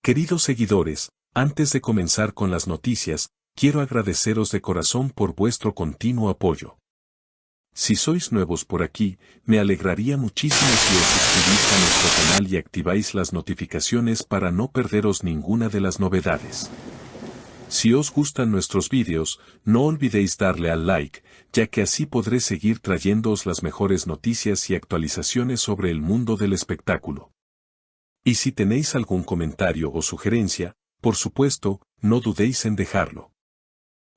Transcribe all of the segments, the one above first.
Queridos seguidores, antes de comenzar con las noticias, quiero agradeceros de corazón por vuestro continuo apoyo. Si sois nuevos por aquí, me alegraría muchísimo si os suscribís a nuestro canal y activáis las notificaciones para no perderos ninguna de las novedades. Si os gustan nuestros vídeos, no olvidéis darle al like, ya que así podré seguir trayéndoos las mejores noticias y actualizaciones sobre el mundo del espectáculo. Y si tenéis algún comentario o sugerencia, por supuesto, no dudéis en dejarlo.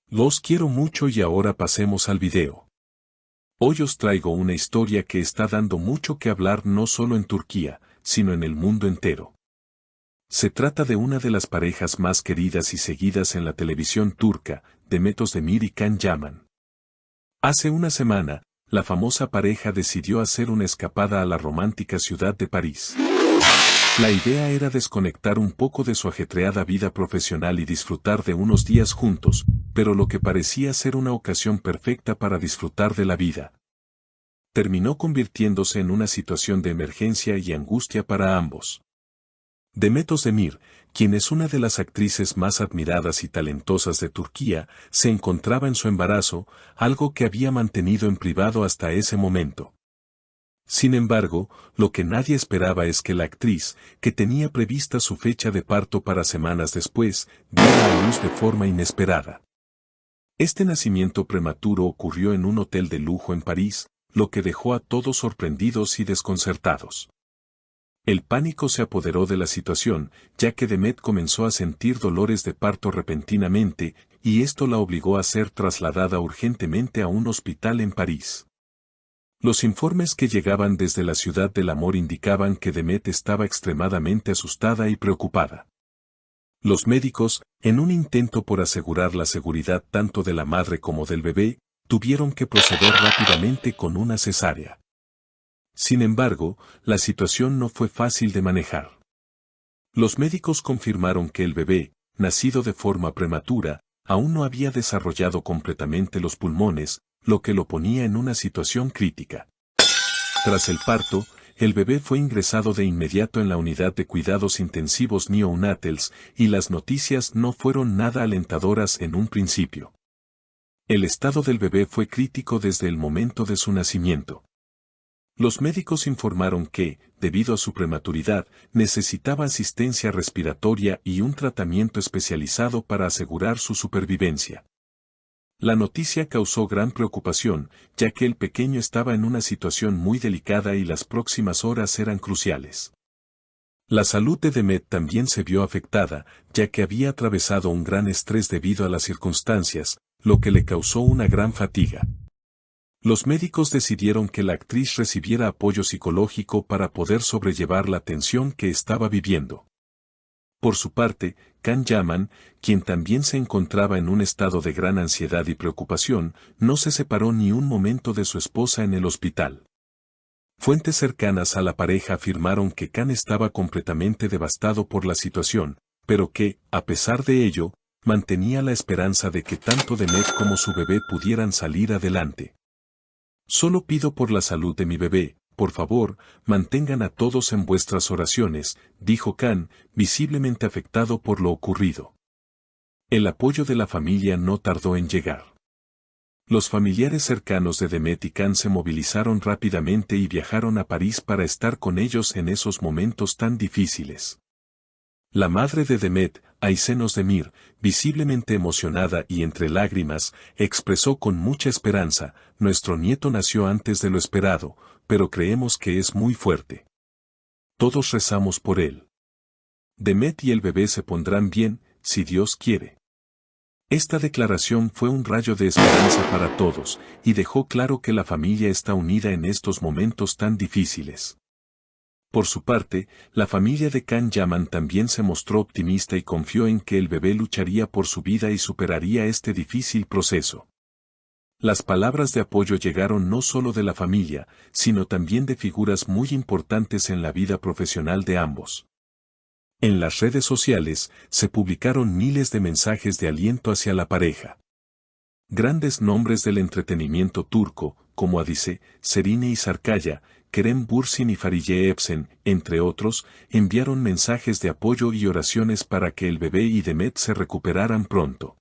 Los quiero mucho y ahora pasemos al video. Hoy os traigo una historia que está dando mucho que hablar no solo en Turquía, sino en el mundo entero. Se trata de una de las parejas más queridas y seguidas en la televisión turca, Demet Özdemir y Can Yaman. Hace una semana, la famosa pareja decidió hacer una escapada a la romántica ciudad de París. La idea era desconectar un poco de su ajetreada vida profesional y disfrutar de unos días juntos, pero lo que parecía ser una ocasión perfecta para disfrutar de la vida terminó convirtiéndose en una situación de emergencia y angustia para ambos. Demet Özdemir, quien es una de las actrices más admiradas y talentosas de Turquía, se encontraba en su embarazo, algo que había mantenido en privado hasta ese momento. Sin embargo, lo que nadie esperaba es que la actriz, que tenía prevista su fecha de parto para semanas después, diera a luz de forma inesperada. Este nacimiento prematuro ocurrió en un hotel de lujo en París, lo que dejó a todos sorprendidos y desconcertados. El pánico se apoderó de la situación, ya que Demet comenzó a sentir dolores de parto repentinamente, y esto la obligó a ser trasladada urgentemente a un hospital en París. Los informes que llegaban desde la ciudad del amor indicaban que Demet estaba extremadamente asustada y preocupada. Los médicos, en un intento por asegurar la seguridad tanto de la madre como del bebé, tuvieron que proceder rápidamente con una cesárea. Sin embargo, la situación no fue fácil de manejar. Los médicos confirmaron que el bebé, nacido de forma prematura, aún no había desarrollado completamente los pulmones, lo que lo ponía en una situación crítica. Tras el parto, el bebé fue ingresado de inmediato en la unidad de cuidados intensivos neonatals, y las noticias no fueron nada alentadoras en un principio. El estado del bebé fue crítico desde el momento de su nacimiento. Los médicos informaron que, debido a su prematuridad, necesitaba asistencia respiratoria y un tratamiento especializado para asegurar su supervivencia. La noticia causó gran preocupación, ya que el pequeño estaba en una situación muy delicada y las próximas horas eran cruciales. La salud de Demet también se vio afectada, ya que había atravesado un gran estrés debido a las circunstancias, lo que le causó una gran fatiga. Los médicos decidieron que la actriz recibiera apoyo psicológico para poder sobrellevar la tensión que estaba viviendo. Por su parte, Can Yaman, quien también se encontraba en un estado de gran ansiedad y preocupación, no se separó ni un momento de su esposa en el hospital. Fuentes cercanas a la pareja afirmaron que Can estaba completamente devastado por la situación, pero que, a pesar de ello, mantenía la esperanza de que tanto Demet como su bebé pudieran salir adelante. Solo pido por la salud de mi bebé, por favor, mantengan a todos en vuestras oraciones, dijo Can, visiblemente afectado por lo ocurrido. El apoyo de la familia no tardó en llegar. Los familiares cercanos de Demet y Can se movilizaron rápidamente y viajaron a París para estar con ellos en esos momentos tan difíciles. La madre de Demet, Aysen Özdemir, visiblemente emocionada y entre lágrimas, expresó con mucha esperanza: nuestro nieto nació antes de lo esperado, pero creemos que es muy fuerte. Todos rezamos por él. Demet y el bebé se pondrán bien, si Dios quiere. Esta declaración fue un rayo de esperanza para todos, y dejó claro que la familia está unida en estos momentos tan difíciles. Por su parte, la familia de Can Yaman también se mostró optimista y confió en que el bebé lucharía por su vida y superaría este difícil proceso. Las palabras de apoyo llegaron no solo de la familia, sino también de figuras muy importantes en la vida profesional de ambos. En las redes sociales, se publicaron miles de mensajes de aliento hacia la pareja. Grandes nombres del entretenimiento turco, como Hadise, Serine y Sarkaya, Kerem Bürsin y Fariye Epsen, entre otros, enviaron mensajes de apoyo y oraciones para que el bebé y Demet se recuperaran pronto.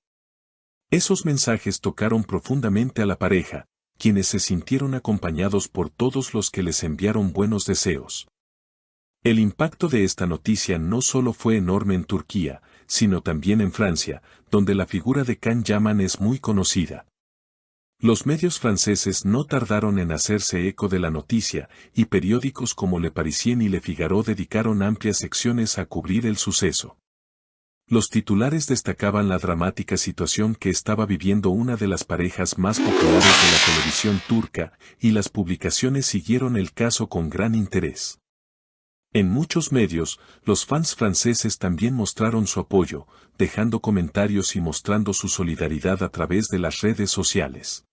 Esos mensajes tocaron profundamente a la pareja, quienes se sintieron acompañados por todos los que les enviaron buenos deseos. El impacto de esta noticia no solo fue enorme en Turquía, sino también en Francia, donde la figura de Can Yaman es muy conocida. Los medios franceses no tardaron en hacerse eco de la noticia, y periódicos como Le Parisien y Le Figaro dedicaron amplias secciones a cubrir el suceso. Los titulares destacaban la dramática situación que estaba viviendo una de las parejas más populares de la televisión turca, y las publicaciones siguieron el caso con gran interés. En muchos medios, los fans franceses también mostraron su apoyo, dejando comentarios y mostrando su solidaridad a través de las redes sociales.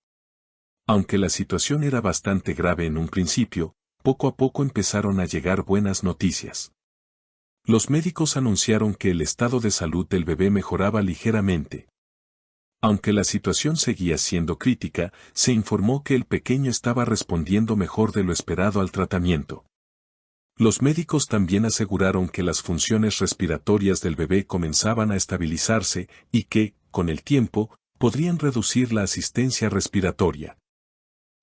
Aunque la situación era bastante grave en un principio, poco a poco empezaron a llegar buenas noticias. Los médicos anunciaron que el estado de salud del bebé mejoraba ligeramente. Aunque la situación seguía siendo crítica, se informó que el pequeño estaba respondiendo mejor de lo esperado al tratamiento. Los médicos también aseguraron que las funciones respiratorias del bebé comenzaban a estabilizarse y que, con el tiempo, podrían reducir la asistencia respiratoria.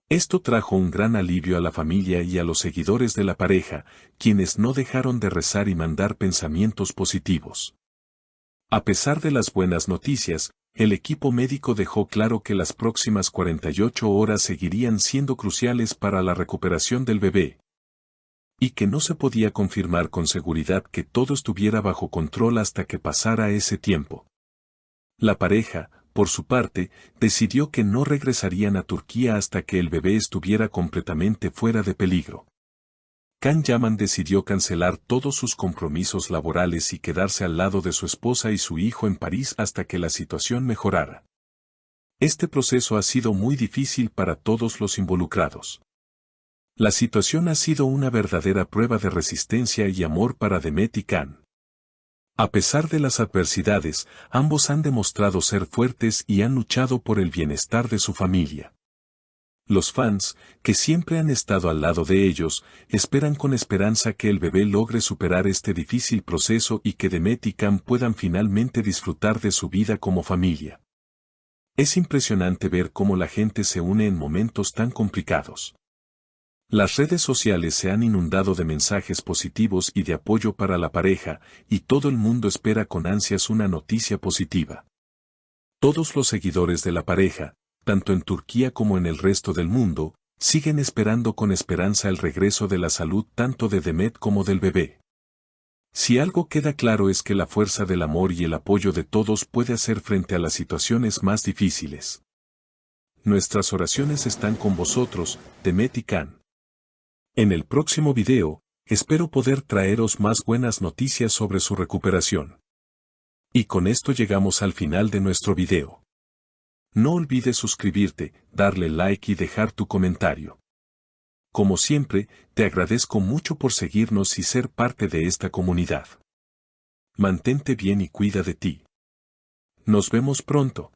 Esto trajo un gran alivio a la familia y a los seguidores de la pareja, quienes no dejaron de rezar y mandar pensamientos positivos. A pesar de las buenas noticias, el equipo médico dejó claro que las próximas 48 horas seguirían siendo cruciales para la recuperación del bebé, y que no se podía confirmar con seguridad que todo estuviera bajo control hasta que pasara ese tiempo. La pareja, por su parte, decidió que no regresarían a Turquía hasta que el bebé estuviera completamente fuera de peligro. Can Yaman decidió cancelar todos sus compromisos laborales y quedarse al lado de su esposa y su hijo en París hasta que la situación mejorara. Este proceso ha sido muy difícil para todos los involucrados. La situación ha sido una verdadera prueba de resistencia y amor para Demet y Can. A pesar de las adversidades, ambos han demostrado ser fuertes y han luchado por el bienestar de su familia. Los fans, que siempre han estado al lado de ellos, esperan con esperanza que el bebé logre superar este difícil proceso y que Demet y Can puedan finalmente disfrutar de su vida como familia. Es impresionante ver cómo la gente se une en momentos tan complicados. Las redes sociales se han inundado de mensajes positivos y de apoyo para la pareja, y todo el mundo espera con ansias una noticia positiva. Todos los seguidores de la pareja, tanto en Turquía como en el resto del mundo, siguen esperando con esperanza el regreso de la salud tanto de Demet como del bebé. Si algo queda claro es que la fuerza del amor y el apoyo de todos puede hacer frente a las situaciones más difíciles. Nuestras oraciones están con vosotros, Demet y Can. En el próximo video, espero poder traeros más buenas noticias sobre su recuperación. Y con esto llegamos al final de nuestro video. No olvides suscribirte, darle like y dejar tu comentario. Como siempre, te agradezco mucho por seguirnos y ser parte de esta comunidad. Mantente bien y cuida de ti. Nos vemos pronto.